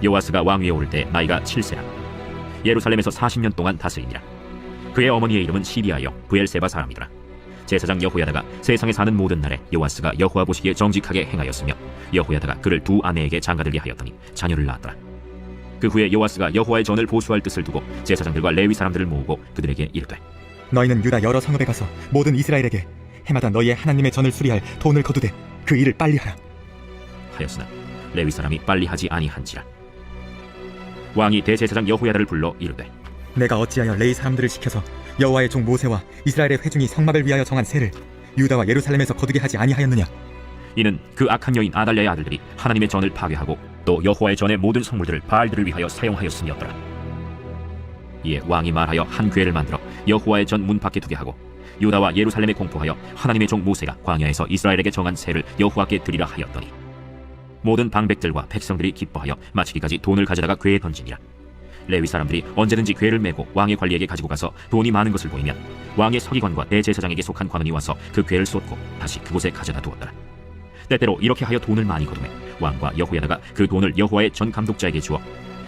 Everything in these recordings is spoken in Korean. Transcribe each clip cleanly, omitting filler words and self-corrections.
요아스가 왕위에 오를 때 나이가 7세라. 예루살렘에서 40년 동안 다스리니라. 그의 어머니의 이름은 시비아여 브엘세바 사람이더라. 제사장 여호야다가 세상에 사는 모든 날에 요아스가 여호와 보시기에 정직하게 행하였으며 여호야다가 그를 두 아내에게 장가들게 하였더니 자녀를 낳았더라. 그 후에 요아스가 여호와의 전을 보수할 뜻을 두고 제사장들과 레위 사람들을 모으고 그들에게 이르되 너희는 유다 여러 성읍에 가서 모든 이스라엘에게 해마다 너희의 하나님의 전을 수리할 돈을 거두되 그 일을 빨리 하라 하였으나 레위 사람이 빨리 하지 아니한지라. 왕이 대제사장 여호야다를 불러 이르되 내가 어찌하여 레위 사람들을 시켜서 여호와의 종 모세와 이스라엘의 회중이 성막을 위하여 정한 세를 유다와 예루살렘에서 거두게 하지 아니하였느냐. 이는 그 악한 여인 아달랴의 아들들이 하나님의 전을 파괴하고 또 여호와의 전의 모든 성물들을 바알들을 위하여 사용하였음이었더라. 이에 왕이 말하여 한 궤를 만들어 여호와의 전 문 밖에 두게 하고 유다와 예루살렘에 공포하여 하나님의 종 모세가 광야에서 이스라엘에게 정한 세를 여호와께 드리라 하였더니 모든 방백들과 백성들이 기뻐하여 마치기까지 돈을 가져다가 궤에 던지니라. 레위 사람들이 언제든지 궤를 메고 왕의 관리에게 가지고 가서 돈이 많은 것을 보이면 왕의 서기관과 대제사장에게 속한 관원이 와서 그 궤를 쏟고 다시 그곳에 가져다 두었더라. 때때로 이렇게 하여 돈을 많이 거두매 왕과 여호야다가 그 돈을 여호와의 전 감독자에게 주어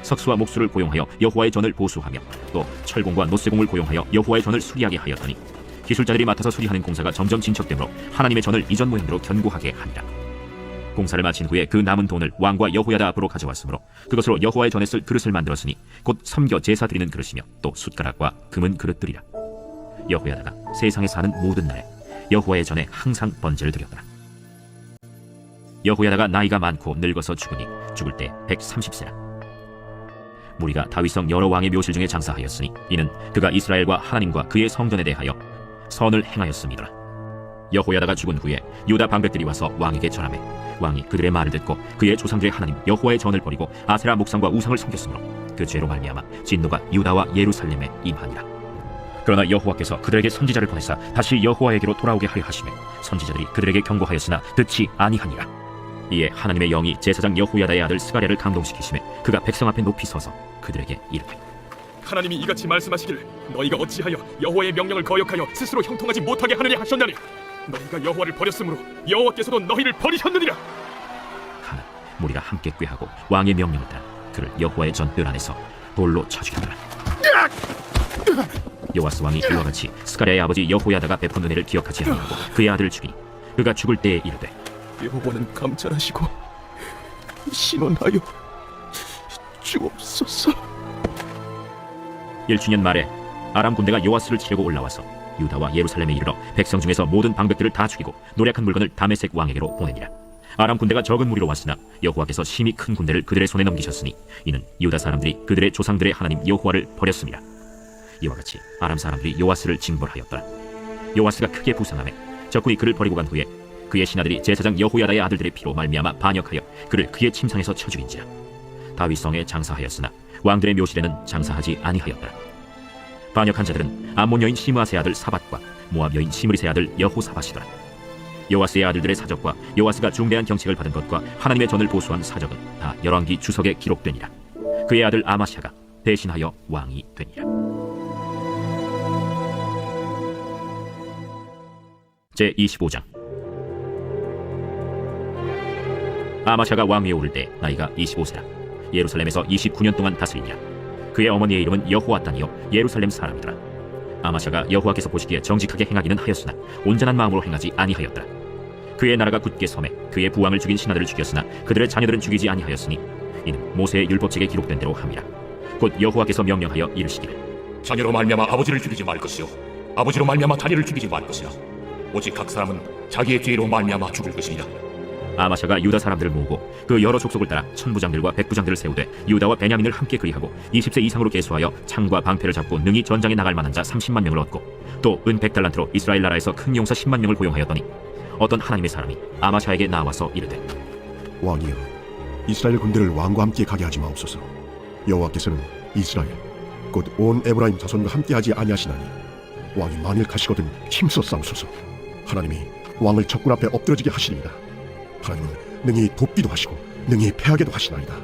석수와 목수를 고용하여 여호와의 전을 보수하며 또 철공과 노쇠공을 고용하여 여호와의 전을 수리하게 하였더니 기술자들이 맡아서 수리하는 공사가 점점 진척되므로 하나님의 전을 이전 모양대로 견고하게 하니라. 공사를 마친 후에 그 남은 돈을 왕과 여호야다 앞으로 가져왔으므로 그것으로 여호와의 전에 쓸 그릇을 만들었으니 곧 섬겨 제사 드리는 그릇이며 또 숟가락과 금은 그릇들이라. 여호야다가 세상에 사는 모든 날에 여호와의 전에 항상 번제를 드렸더라. 여호야다가 나이가 많고 늙어서 죽으니 죽을 때 130세라. 무리가 다윗성 여러 왕의 묘실 중에 장사하였으니 이는 그가 이스라엘과 하나님과 그의 성전에 대하여 선을 행하였음이더라. 여호야다가 죽은 후에 유다 방백들이 와서 왕에게 전하매 왕이 그들의 말을 듣고 그의 조상들의 하나님 여호와의 전을 버리고 아세라 목상과 우상을 섬겼으므로 그 죄로 말미암아 진노가 유다와 예루살렘에 임하니라. 그러나 여호와께서 그들에게 선지자를 보내사 다시 여호와에게로 돌아오게 하려 하시매 선지자들이 그들에게 경고하였으나 듣지 아니하니라. 이에 하나님의 영이 제사장 여호야다의 아들 스가랴를 감동시키시매 그가 백성 앞에 높이 서서 그들에게 이르되 하나님이 이같이 말씀하시기를 너희가 어찌하여 여호와의 명령을 거역하여 스스로 형통하지 못하게 하느냐 하셨나니 너희가 여호와를 버렸으므로 여호와께서도 너희를 버리셨느니라. 하나 무리가 함께 꾀하고 왕의 명령을 따라 그를 여호와의 전 뜰 안에서 돌로 쳐 죽였더라. 요아스 왕이 이와 같이 스가랴의 아버지 여호야다가 베푼 은혜를 기억하지 아니하고 그의 아들을 죽이니 그가 죽을 때에 이르되 여호와는 감찰하시고 신원하여 주옵소서. 1주년 말에 아람 군대가 요아스를 치려고 올라와서 유다와 예루살렘에 이르러 백성 중에서 모든 방백들을 다 죽이고 노력한 물건을 다메섹 왕에게로 보내니라. 아람 군대가 적은 무리로 왔으나 여호와께서 심히 큰 군대를 그들의 손에 넘기셨으니 이는 유다 사람들이 그들의 조상들의 하나님 여호와를 버렸습니다. 이와 같이 아람 사람들이 요아스를 징벌하였더라. 요아스가 크게 부상하매 적군이 그를 버리고 간 후에 그의 신하들이 제사장 여호야다의 아들들의 피로 말미암아 반역하여 그를 그의 침상에서 쳐 죽인지라. 다윗성에 장사하였으나 왕들의 묘실에는 장사하지 아니하였더라. 반역한 자들은 암몬 여인 시므아스의 아들 사밧과 모압 여인 시므릿의 아들 여호사밧이더라. 요아스의 아들들의 사적과 요아스가 중대한 경책을 받은 것과 하나님의 전을 보수한 사적은 다 열왕기 주석에 기록되니라. 그의 아들 아마샤가 대신하여 왕이 되니라. 제25장. 아마샤가 왕위에 오를 때 나이가 25세라. 예루살렘에서 29년 동안 다스리니라. 그의 어머니의 이름은 여호아단이요 예루살렘 사람이더라. 아마샤가 여호와께서 보시기에 정직하게 행하기는 하였으나 온전한 마음으로 행하지 아니하였더라. 그의 나라가 굳게 섬에 그의 부왕을 죽인 신하들을 죽였으나 그들의 자녀들은 죽이지 아니하였으니 이는 모세의 율법책에 기록된 대로 함이라. 곧 여호와께서 명령하여 이르시기를 자녀로 말미암아 아버지를 죽이지 말 것이요 아버지로 말미암아 자녀를 죽이지 말 것이라. 오직 각 사람은 자기의 죄로 말미암아 죽을 것이니라. 아마샤가 유다 사람들을 모으고 그 여러 족속을 따라 천부장들과 백부장들을 세우되 유다와 베냐민을 함께 그리하고 20세 이상으로 계수하여 창과 방패를 잡고 능히 전장에 나갈 만한 자 30만 명을 얻고 또 은 100달란트로 이스라엘 나라에서 큰 용사 10만 명을 고용하였더니 어떤 하나님의 사람이 아마샤에게 나와서 이르되 왕이여, 이스라엘 군대를 왕과 함께 가게 하지 마옵소서. 여호와께서는 이스라엘 곧 온 에브라임 자손과 함께하지 아니하시나니 왕이 만일 가시거든 힘써 싸우소서. 하나님이 왕을 적군 앞에 엎드러지게 하시리이다. 하나님은 능히 돕기도 하시고 능히 패하게도 하시나이다.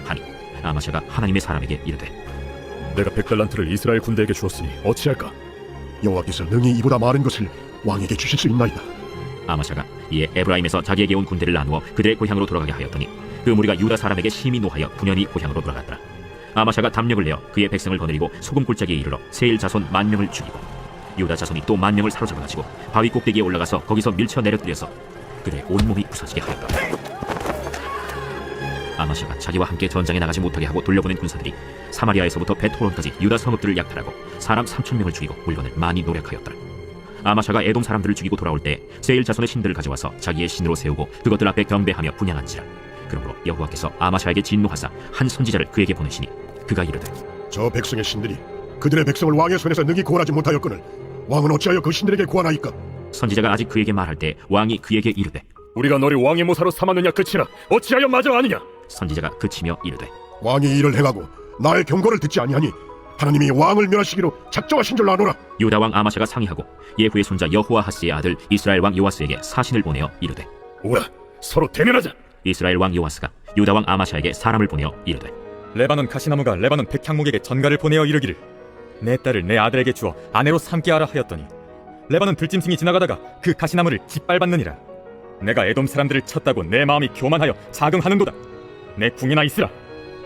하니 아마샤가 하나님의 사람에게 이르되 내가 100달란트를 이스라엘 군대에게 주었으니 어찌할까? 여호와께서 능히 이보다 많은 것을 왕에게 주실 수 있나이다. 아마샤가 이에 에브라임에서 자기에게 온 군대를 나누어 그들의 고향으로 돌아가게 하였더니 그 무리가 유다 사람에게 심히 노하여 분연히 고향으로 돌아갔더라. 아마샤가 담력을 내어 그의 백성을 거느리고 소금 골짜기에 이르러 세일 자손 10,000명을 죽이고 유다 자손이 또 10,000명을 사로잡아가지고 바위 꼭대기에 올라가서 거기서 밀쳐 내려뜨려서 그들의 온몸이 부서지게 하였다. 아마샤가 자기와 함께 전장에 나가지 못하게 하고 돌려보낸 군사들이 사마리아에서부터 베토론까지 유다 성읍들을 약탈하고 사람 3,000명을 죽이고 물건을 많이 노력하였더라. 아마샤가 에돔 사람들을 죽이고 돌아올 때 세일 자손의 신들을 가져와서 자기의 신으로 세우고 그것들 앞에 경배하며 분향한지라. 그러므로 여호와께서 아마샤에게 진노하사 한 선지자를 그에게 보내시니 그가 이르되 저 백성의 신들이 그들의 백성을 왕의 손에서 능히 구원하지 못하였거늘 왕은 어찌하여 그 신들에게 구하나이까? 선지자가 아직 그에게 말할 때 왕이 그에게 이르되 우리가 너를 왕의 모사로 삼았느냐 그치라 어찌하여 마저 아느냐. 선지자가 그치며 이르되 왕이 이를 행하고 나의 경고를 듣지 아니하니 하나님이 왕을 멸하시기로 작정하신 줄 아노라. 유다 왕 아마샤가 상의하고 예후의 손자 여호아하스의 아들 이스라엘 왕 요아스에게 사신을 보내어 이르되 오라 서로 대면하자. 이스라엘 왕 요아스가 유다 왕 아마샤에게 사람을 보내어 이르되 레바논 가시나무가 레바논 백향목에게 전가를 보내어 이르기를 내 딸을 내 아들에게 주어 아내로 삼게 하라 하였더니 레바논 들짐승이 지나가다가 그 가시나무를 짓밟았느니라. 내가 에돔 사람들을 쳤다고 내 마음이 교만하여 자긍하는도다. 내 궁이나 있으라.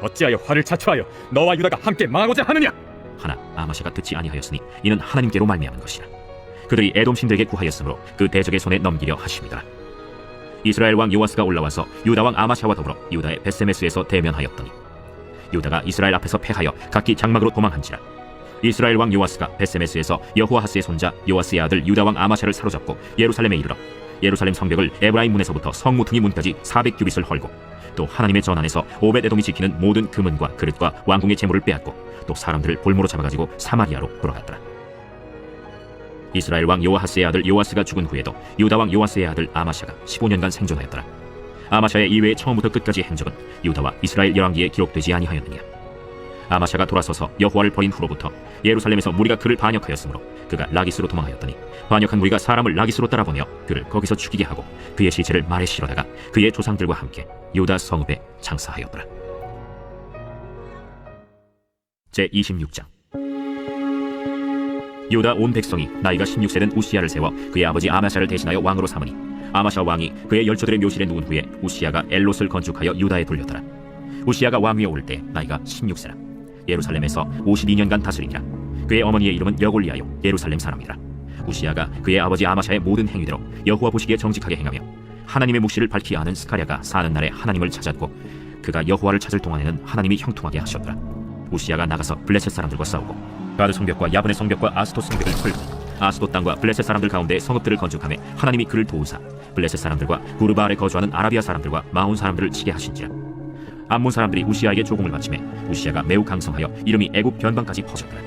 어찌하여 화를 자초하여 너와 유다가 함께 망하고자 하느냐. 하나 아마샤가 듣지 아니하였으니 이는 하나님께로 말미암은 것이라. 그들이 에돔 신들에게 구하였으므로 그 대적의 손에 넘기려 하심이더라. 이스라엘 왕 요아스가 올라와서 유다 왕 아마샤와 더불어 유다의 베세메스에서 대면하였더니 유다가 이스라엘 앞에서 패하여 각기 장막으로 도망한지라. 이스라엘 왕 요아스가 베세메스에서 여호아하스의 손자 요아스의 아들 유다 왕 아마샤를 사로잡고 예루살렘에 이르러 예루살렘 성벽을 에브라임 문에서부터 성무퉁이 문까지 400규빗을 헐고 또 하나님의 전 안에서 오벳에돔이 지키는 모든 금은과 그릇과 왕궁의 재물을 빼앗고 또 사람들을 볼모로 잡아가지고 사마리아로 돌아갔더라. 이스라엘 왕 요아하스의 아들 요아스가 죽은 후에도 유다 왕 요아스의 아들 아마샤가 15년간 생존하였더라. 아마샤의 이외의 처음부터 끝까지 행적은 유다와 이스라엘 열왕기에 기록되지 아니하였느냐. 아마샤가 돌아서서 여호와를 버린 후로부터 예루살렘에서 무리가 그를 반역하였으므로 그가 라기스로 도망하였더니 반역한 무리가 사람을 라기스로 따라보내어 그를 거기서 죽이게 하고 그의 시체를 말에 실어다가 그의 조상들과 함께 유다 성읍에 장사하였더라. 제26장. 유다 온 백성이 나이가 16세 된 우시야를 세워 그의 아버지 아마샤를 대신하여 왕으로 삼으니 아마샤 왕이 그의 열조들의 묘실에 누운 후에 우시야가 엘롯을 건축하여 유다에 돌렸더라. 우시야가 왕위에 오를 때 나이가 16세라. 예루살렘에서 52년간 다스리니라. 그의 어머니의 이름은 여골리아요 예루살렘 사람이라. 우시야가 그의 아버지 아마샤의 모든 행위대로 여호와 보시기에 정직하게 행하며 하나님의 묵시를 밝히 아는 스가랴가 사는 날에 하나님을 찾았고 그가 여호와를 찾을 동안에는 하나님이 형통하게 하셨더라. 우시야가 나가서 블레셋 사람들과 싸우고 가드 성벽과 야브네 성벽과 아스돗 성벽을 털고 아스돗 땅과 블레셋 사람들 가운데 성읍들을 건축하며 하나님이 그를 도우사 블레셋 사람들과 구르바알에 거주하는 아라비아 사람들과 마온 사람들을 치게 하신지라. 암몬 사람들이 우시야에게 조공을 바치매 우시야가 매우 강성하여 이름이 애굽 변방까지 퍼졌더라.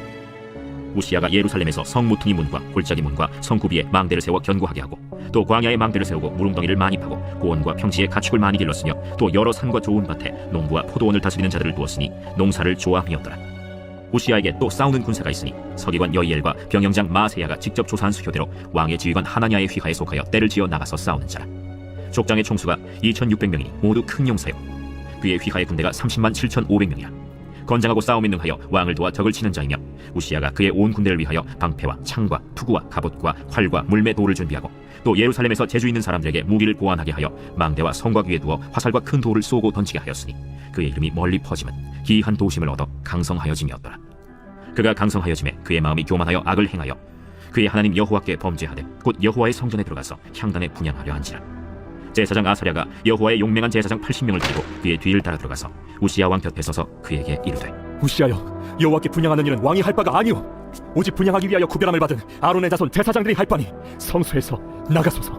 우시야가 예루살렘에서 성무퉁이 문과 골짜기 문과 성구비에 망대를 세워 견고하게 하고 또 광야에 망대를 세우고 무릉덩이를 많이 파고 고원과 평지에 가축을 많이 길렀으며 또 여러 산과 좋은 밭에 농부와 포도원을 다스리는 자들을 두었으니 농사를 좋아함이었더라. 우시야에게 또 싸우는 군사가 있으니 서기관 여이엘과 병영장 마세야가 직접 조사한 수효대로 왕의 지휘관 하나냐의 휘하에 속하여 때를 지어 나가서 싸우는 자라. 족장의 총수가 2,600명이니 모두 큰 용사요 그의 휘하의 군대가 30만 7,500명이라. 건장하고 싸움에 능하여 왕을 도와 적을 치는 자이며 우시야가 그의 온 군대를 위하여 방패와 창과 투구와 갑옷과 활과 물매 돌을 준비하고 또 예루살렘에서 재주 있는 사람들에게 무기를 보완하게 하여 망대와 성곽 위에 두어 화살과 큰 돌을 쏘고 던지게 하였으니 그의 이름이 멀리 퍼지면 기이한 도심을 얻어 강성하여짐이었더라. 그가 강성하여짐에 그의 마음이 교만하여 악을 행하여 그의 하나님 여호와께 범죄하되 곧 여호와의 성전에 들어가서 향단에 분향하려 한지라. 제사장 아사랴가 여호와의 용맹한 제사장 80명을 데리고 그의 뒤를 따라 들어가서 우시야 왕 곁에 서서 그에게 이르되 우시하여 여호와께 분향하는 일은 왕이 할 바가 아니오. 오직 분향하기 위하여 구별함을 받은 아론의 자손 제사장들이 할 바니 성소에서 나가소서.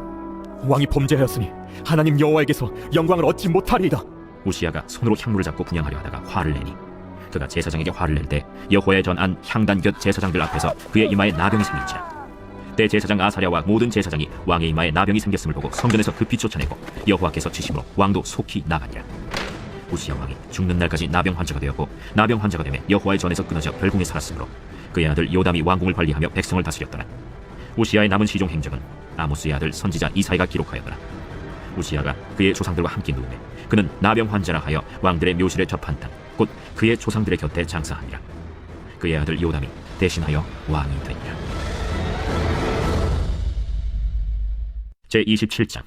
왕이 범죄하였으니 하나님 여호와에게서 영광을 얻지 못하리이다. 우시야가 손으로 향로를 잡고 분향하려 하다가 화를 내니 그가 제사장에게 화를 낼 때 여호와의 전안 향단 곁 제사장들 앞에서 그의 이마에 나병이 생긴지라. 때 제사장 아사랴와 모든 제사장이 왕의 이마에 나병이 생겼음을 보고 성전에서 급히 쫓아내고 여호와께서 치심으로 왕도 속히 나가니라. 우시야 왕이 죽는 날까지 나병 환자가 되었고 나병 환자가 되매 여호와의 전에서 끊어져 별궁에 살았으므로 그의 아들 요담이 왕궁을 관리하며 백성을 다스렸더라. 우시야의 남은 시종 행적은 아모스의 아들 선지자 이사야가 기록하였더라. 우시야가 그의 조상들과 함께 누우매 그는 나병 환자라 하여 왕들의 묘실에 접한 땅 곧 그의 조상들의 곁에 장사하니라. 그의 아들 요담이 대신하여 왕이 되니라. 제27장.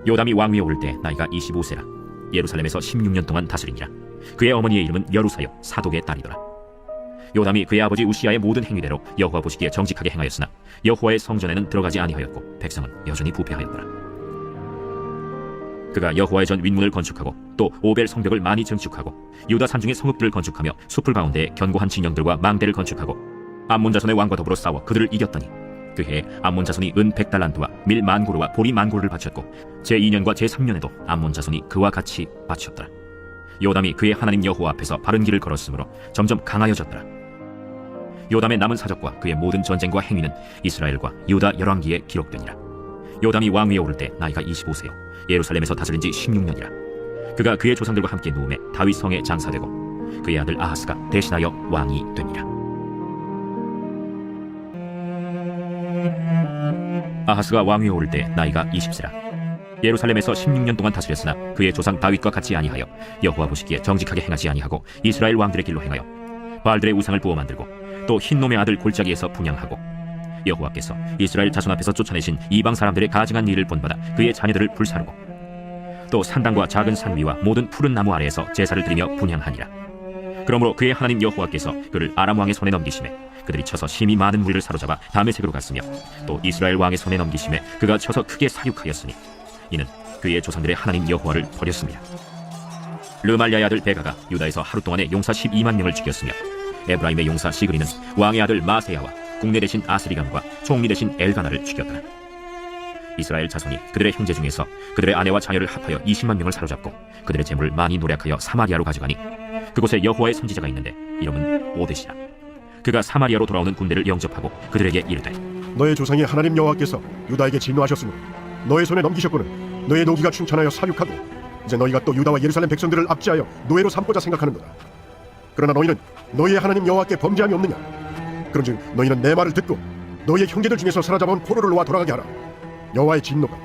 요담이 왕위에 오를 때 나이가 25세라. 예루살렘에서 16년 동안 다스리니라. 그의 어머니의 이름은 여루사요 사독의 딸이더라. 요담이 그의 아버지 우시아의 모든 행위대로 여호와 보시기에 정직하게 행하였으나 여호와의 성전에는 들어가지 아니하였고 백성은 여전히 부패하였더라. 그가 여호와의 전 윗문을 건축하고 또 오벨 성벽을 많이 증축하고 유다 산중의 성읍들을 건축하며 숲을 가운데에 견고한 진영들과 망대를 건축하고 암몬 자손의 왕과 더불어 싸워 그들을 이겼더니 그 해에 암몬 자손이 은 100달란트와 밀 만고르와 보리 만고르를 바쳤고 제2년과 제3년에도 암몬 자손이 그와 같이 바쳤더라. 요담이 그의 하나님 여호와 앞에서 바른 길을 걸었으므로 점점 강하여졌더라. 요담의 남은 사적과 그의 모든 전쟁과 행위는 이스라엘과 유다 열왕기에 기록되니라. 요담이 왕위에 오를 때 나이가 25세요 예루살렘에서 다스린 지 16년이라. 그가 그의 조상들과 함께 누움에 다윗 성에 장사되고 그의 아들 아하스가 대신하여 왕이 되니라. 아하스가 왕위에 오를 때 나이가 20세라. 예루살렘에서 16년 동안 다스렸으나 그의 조상 다윗과 같이 아니하여 여호와 보시기에 정직하게 행하지 아니하고 이스라엘 왕들의 길로 행하여 바알들의 우상을 부어 만들고 또 흰놈의 아들 골짜기에서 분향하고 여호와께서 이스라엘 자손 앞에서 쫓아내신 이방 사람들의 가증한 일을 본받아 그의 자녀들을 불사르고 또 산당과 작은 산 위와 모든 푸른 나무 아래에서 제사를 드리며 분향하니라. 그러므로 그의 하나님 여호와께서 그를 아람 왕의 손에 넘기심에 그들이 쳐서 심히 많은 무리를 사로잡아 다메섹으로 갔으며 또 이스라엘 왕의 손에 넘기심에 그가 쳐서 크게 사육하였으니 이는 그의 조상들의 하나님 여호와를 버렸습니다. 르말야의 아들 베가가 유다에서 하루 동안에 용사 12만 명을 죽였으며 에브라임의 용사 시그리는 왕의 아들 마세야와 국내 대신 아스리감과 총리 대신 엘가나를 죽였더라. 이스라엘 자손이 그들의 형제 중에서 그들의 아내와 자녀를 합하여 20만 명을 사로잡고 그들의 재물을 많이 노략하여 사마리아로 가져가니 그곳에 여호와의 선지자가 있는데 이름은 오데시라. 그가 사마리아로 돌아오는 군대를 영접하고 그들에게 이르되 너의 조상의 하나님 여호와께서 유다에게 진노하셨으므로 너의 손에 넘기셨거늘 너의 노기가 충천하여 사육하고 이제 너희가 또 유다와 예루살렘 백성들을 압제하여 노예로 삼고자 생각하는도다. 그러나 너희는 너희의 하나님 여호와께 범죄함이 없느냐? 그런즉 너희는 내 말을 듣고 너희의 형제들 중에서 사로잡아온 포로를 놓아 돌아가게 하라. 여호와의 진노가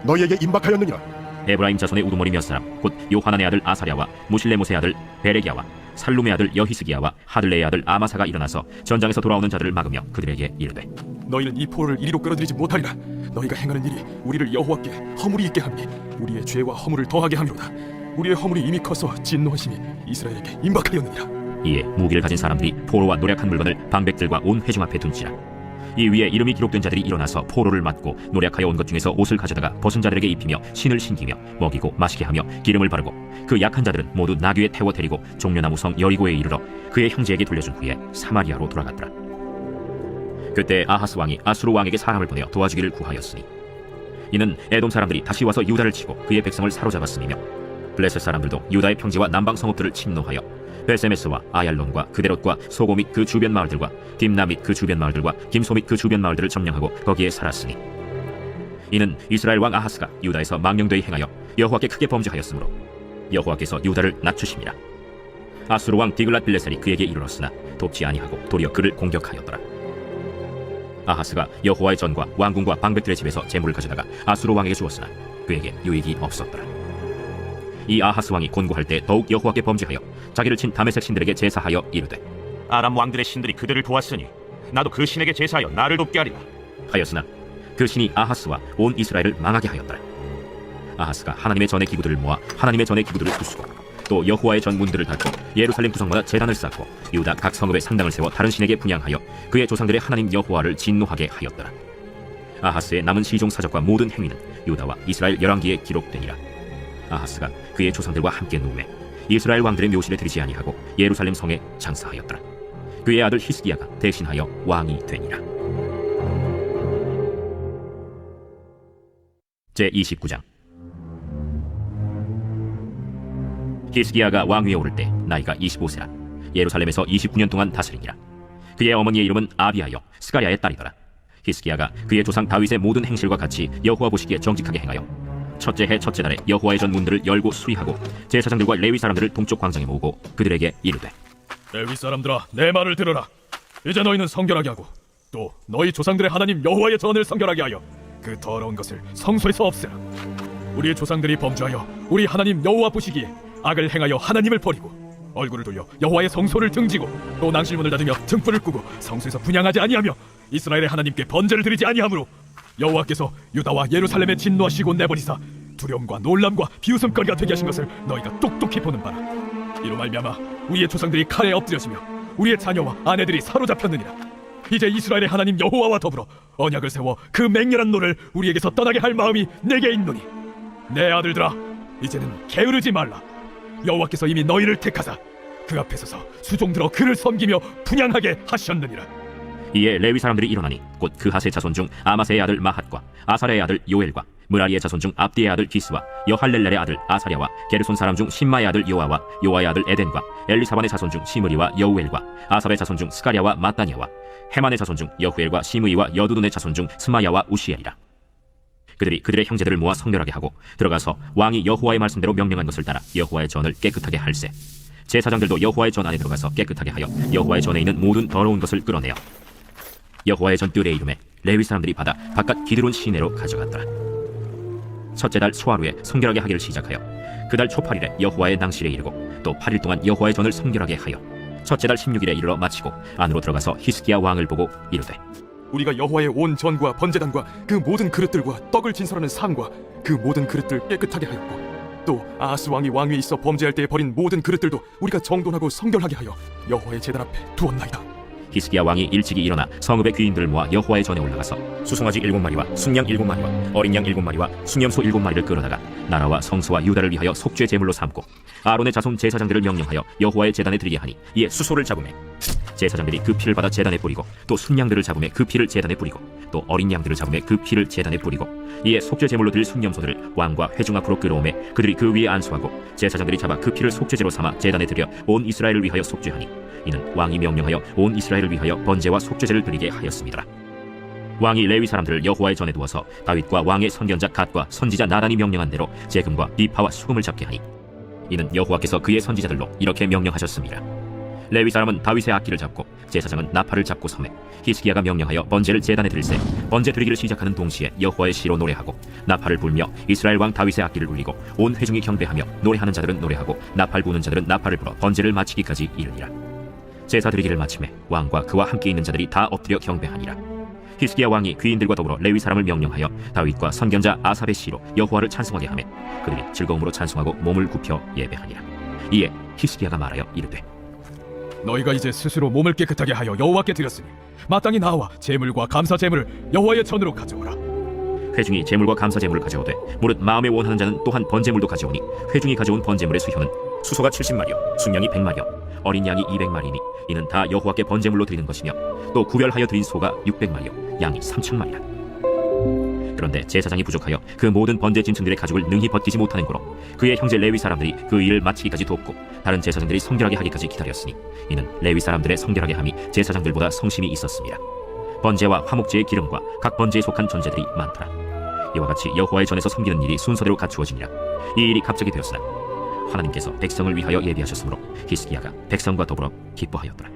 너희에게 임박하였느니라. 에브라임 자손의 우두머리 몇 사람 곧 요하난의 아들 아사랴와 무실레못의 아들 베레기야와 살룸의 아들 여히스기야와 하들레의 아들 아마사가 일어나서 전장에서 돌아오는 자들을 막으며 그들에게 이르되 너희는 이 포로를 이리로 끌어들이지 못하리라. 너희가 행하는 일이 우리를 여호와께 허물이 있게 하니 우리의 죄와 허물을 더하게 함이로다. 우리의 허물이 이미 커서 진노하심이 이스라엘에게 임박하였느니라. 이에 무기를 가진 사람들이 포로와 노략한 물건을 방백들과 온 회중 앞에 둔지라. 이 위에 이름이 기록된 자들이 일어나서 포로를 맞고 노략하여 온 것 중에서 옷을 가져다가 벗은 자들에게 입히며 신을 신기며 먹이고 마시게 하며 기름을 바르고 그 약한 자들은 모두 나귀에 태워 데리고 종려나무 성 여리고에 이르러 그의 형제에게 돌려준 후에 사마리아로 돌아갔더라. 그때 아하스 왕이 아수르 왕에게 사람을 보내어 도와주기를 구하였으니 이는 에돔 사람들이 다시 와서 유다를 치고 그의 백성을 사로잡았음이며 블레셋 사람들도 유다의 평지와 남방 성읍들을 침노하여 벨세메스와 아얄론과 그데롯과 소고 및 그 주변 마을들과 딥나 및 그 주변 마을들과 김소 및 그 주변 마을들을 점령하고 거기에 살았으니 이는 이스라엘 왕 아하스가 유다에서 망령되이 행하여 여호와께 크게 범죄하였으므로 여호와께서 유다를 낮추심이라. 아수르 왕 디글랏 빌레셀이 그에게 이르렀으나 돕지 아니하고 도리어 그를 공격하였더라. 아하스가 여호와의 전과 왕궁과 방백들의 집에서 재물을 가져다가 아수르 왕에게 주었으나 그에게 유익이 없었더라. 이 아하스 왕이 곤고할 때 더욱 여호와께 범죄하여 자기를 친 다메섹 신들에게 제사하여 이르되 아람 왕들의 신들이 그들을 도왔으니 나도 그 신에게 제사하여 나를 돕게 하리라 하였으나 그 신이 아하스와 온 이스라엘을 망하게 하였더라. 아하스가 하나님의 전의 기구들을 모아 하나님의 전의 기구들을 부수고 또 여호와의 전 문들을 닫고 예루살렘 구성마다 제단을 쌓고 유다 각 성읍에 상당을 세워 다른 신에게 분향하여 그의 조상들의 하나님 여호와를 진노하게 하였더라. 아하스의 남은 시종 사적과 모든 행위는 유다와 이스라엘 열왕기에 기록되니라. 아하스가 그의 조상들과 함께 누움에 이스라엘 왕들의 묘실에 들이지 아니하고 예루살렘 성에 장사하였더라. 그의 아들 히스기야가 대신하여 왕이 되니라. 제29장. 히스기야가 왕위에 오를 때 나이가 25세라. 예루살렘에서 29년 동안 다스리니라. 그의 어머니의 이름은 아비아여 스가랴의 딸이더라. 히스기야가 그의 조상 다윗의 모든 행실과 같이 여호와 보시기에 정직하게 행하여 첫째 해 첫째 달에 여호와의 전 문들을 열고 수리하고 제사장들과 레위 사람들을 동쪽 광장에 모으고 그들에게 이르되 레위 사람들아, 내 말을 들으라. 이제 너희는 성결하게 하고 또 너희 조상들의 하나님 여호와의 전을 성결하게 하여 그 더러운 것을 성소에서 없애라. 우리의 조상들이 범죄하여 우리 하나님 여호와 보시기에 악을 행하여 하나님을 버리고 얼굴을 돌려 여호와의 성소를 등지고 또 낭실문을 닫으며 등불을 끄고 성소에서 분향하지 아니하며 이스라엘의 하나님께 번제를 드리지 아니하므로 여호와께서 유다와 예루살렘에 진노하시고 내버리사 두려움과 놀람과 비웃음거리가 되게 하신 것을 너희가 똑똑히 보는 바라. 이로 말미암아 우리의 조상들이 칼에 엎드려지며 우리의 자녀와 아내들이 사로잡혔느니라. 이제 이스라엘의 하나님 여호와와 더불어 언약을 세워 그 맹렬한 노를 우리에게서 떠나게 할 마음이 내게 있노니 내 아들들아, 이제는 게으르지 말라. 여호와께서 이미 너희를 택하사 그 앞에 서서 수종들어 그를 섬기며 분향하게 하셨느니라. 이에 레위 사람들이 일어나니 곧 그하스의 자손 중 아마세의 아들 마핫과 아사랴의 아들 요엘과 므라리의 자손 중 압디의 아들 기스와 여할렐렐의 아들 아사랴와 게르손 사람 중 심마의 아들 요아와 요아의 아들 에덴과 엘리사반의 자손 중 시므리와 여우엘과 아삽의 자손 중 스가랴와 마따냐와 헤만의 자손 중 여후엘과 시므이와 여두둔의 자손 중 스마야와 우시엘이라. 그들이 그들의 형제들을 모아 성결하게 하고 들어가서 왕이 여호와의 말씀대로 명령한 것을 따라 여호와의 전을 깨끗하게 할세. 제사장들도 여호와의 전 안에 들어가서 깨끗하게 하여 여호와의 전에 있는 모든 더러운 것을 끌어내어 여호와의 전 뜰의 이름에 레위 사람들이 받아 바깥 기드론 시내로 가져갔더라. 첫째 달 소하루에 성결하게 하기를 시작하여 그 달 초8일에 여호와의 낭실에 이르고 또 8일 동안 여호와의 전을 성결하게 하여 첫째 달 16일에 이르러 마치고 안으로 들어가서 히스기야 왕을 보고 이르되 우리가 여호와의 온 전과 번제단과 그 모든 그릇들과 떡을 진설하는 상과 그 모든 그릇들 깨끗하게 하였고 또 아하스 왕이 왕위에 있어 범죄할 때에 버린 모든 그릇들도 우리가 정돈하고 성결하게 하여 여호와의 제단 앞에 두었나이다. 히스기야 왕이 일찍이 일어나 성읍의 귀인들을 모아 여호와의 전에 올라가서 수송아지 7마리와 순양 7마리와 어린 양 7마리와 순염소 7마리를 끌어다가 나라와 성소와 유다를 위하여 속죄 제물로 삼고 아론의 자손 제사장들을 명령하여 여호와의 제단에 드리게 하니 이에 수소를 잡으매 제사장들이 그 피를 받아 제단에 뿌리고 또 순양들을 잡으매 그 피를 제단에 뿌리고 또 어린 양들을 잡으매 그 피를 제단에 뿌리고 이에 속죄 제물로 드릴 순염소들을 왕과 회중 앞으로 끌어오매 그들이 그 위에 안수하고 제사장들이 잡아 그 피를 속죄제로 삼아 제단에 드려 온 이스라엘을 위하여 속죄하니 이는 왕이 명령하여 온 이스라엘을 위하여 번제와 속죄제를 드리게 하였습니다. 왕이 레위 사람들을 여호와의 전에 두어서 다윗과 왕의 선견자 갓과 선지자 나단이 명령한 대로 재금과 비파와 수금을 잡게 하니 이는 여호와께서 그의 선지자들로 이렇게 명령하셨습니다. 레위 사람은 다윗의 악기를 잡고 제사장은 나팔을 잡고 서매 히스기야가 명령하여 번제를 제단에 드릴세 번제 드리기를 시작하는 동시에 여호와의 시로 노래하고 나팔을 불며 이스라엘 왕 다윗의 악기를 울리고 온 회중이 경배하며 노래하는 자들은 노래하고 나팔 부는 자들은 나팔을 불어 번제를 마치기까지 이르니라. 제사 드리기를 마침에 왕과 그와 함께 있는 자들이 다 엎드려 경배하니라. 히스기야 왕이 귀인들과 더불어 레위 사람을 명령하여 다윗과 선견자 아삽의 시로 여호와를 찬송하게 하매 그들이 즐거움으로 찬송하고 몸을 굽혀 예배하니라. 이에 히스기야가 말하여 이르되 너희가 이제 스스로 몸을 깨끗하게 하여 여호와께 드렸으니 마땅히 나와 제물과 감사 제물을 여호와의 전으로 가져오라. 회중이 제물과 감사 제물을 가져오되 무릇 마음에 원하는 자는 또한 번제물도 가져오니 회중이 가져온 번제물의 수효는 수소가 70마리요 순양이 100마리요 어린 양이 200마리니 이는 다 여호와께 번제물로 드리는 것이며 또 구별하여 드린 소가 600마리요 양이 3,000마리라. 그런데 제사장이 부족하여 그 모든 번제 짐승들의 가죽을 능히 벗기지 못하는 고로 그의 형제 레위 사람들이 그 일을 마치기까지 돕고 다른 제사장들이 성결하게 하기까지 기다렸으니 이는 레위 사람들의 성결하게 함이 제사장들보다 성심이 있었습니다. 번제와 화목제의 기름과 각 번제에 속한 존재들이 많더라. 이와 같이 여호와의 전에서 섬기는 일이 순서대로 갖추어지니라. 이 일이 갑자기 되었으나 하나님께서 백성을 위하여 예비하셨으므로 히스기야가 백성과 더불어 기뻐하였더라.